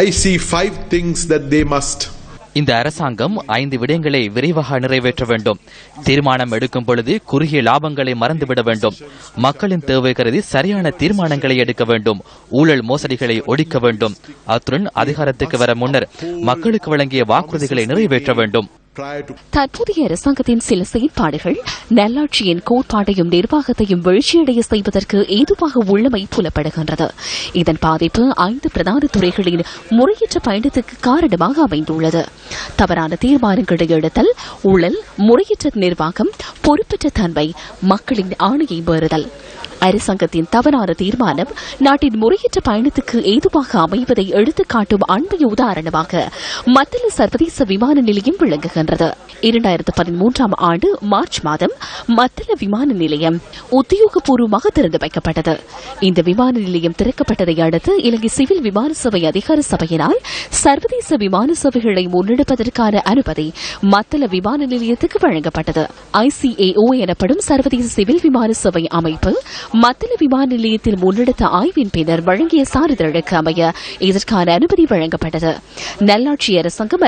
I see 5 things that they must. இந்த அரசாங்கம் 5 விடயங்களை விரைவாக நிறைவேற்ற வேண்டும். தீர்மானம் எடுக்கும் பொழுது குறுகிய லாபங்களை மறந்துவிட வேண்டும். மக்களின் தேவை கருதி சரியான தீர்மானங்களை எடுக்க வேண்டும். ஊழல் மோசடிகளை ஒழிக்க வேண்டும். அத்துடன் அதிகாரத்துக்கு வர முன்னர் மக்களுக்கு வழங்கிய வாக்குறுதிகளை நிறைவேற்ற வேண்டும். தற்போதைய அரசாங்கத்தின் சில செயற்பாடுகள் நல்லாட்சியின் கோட்பாட்டையும் நிர்வாகத்தையும் வீழ்ச்சியடைய செய்வதற்கு ஏதுவாக உள்ளமை புலப்படுகின்றது. இதன் பாதிப்பு 5 பிரதான துறைகளின் முறையற்ற பயணத்துக்கு காரணமாக அமைந்துள்ளது. தவறான தீர்மானங்களை எடுத்தல், ஊழல், முறையற்ற நிர்வாகம், பொறுப்பற்ற தன்மை, மக்களின் ஆணையை மீறுதல். அரசாங்கத்தின் தவறான தீர்மானம் நாட்டின் முறையற்ற பயணத்துக்கு ஏதுவாக அமைவதை எடுத்துக்காட்டும் அண்மைய உதாரணமாக மத்தள சர்வதேச விமான நிலையம் விளங்குகின்றது. 2013 ஆண்டு மார்ச் மாதம் மத்தள விமான நிலையம் உத்தியோகபூர்வமாக திறந்து வைக்கப்பட்டது. இந்த விமான நிலையம் திறக்கப்பட்டதை அடுத்து இலங்கை சிவில் விமான சேவை அதிகார சபையினால் சர்வதேச விமான சேவைகளை முன்னெடுப்பதற்கான அனுமதி மத்தள விமான நிலையத்துக்கு வழங்கப்பட்டது. ICAO எனப்படும் சர்வதேச சிவில் விமான சேவை அமைப்பு மத்தள விமான நிலையத்தில் முன்னெடுத்த ஆய்வின் பின்னர் வழங்கிய சான்றிதழுக்கு அமைய இதற்கான அனுமதி வழங்கப்பட்டது. நல்லாட்சி அரசாங்கத்துக்கு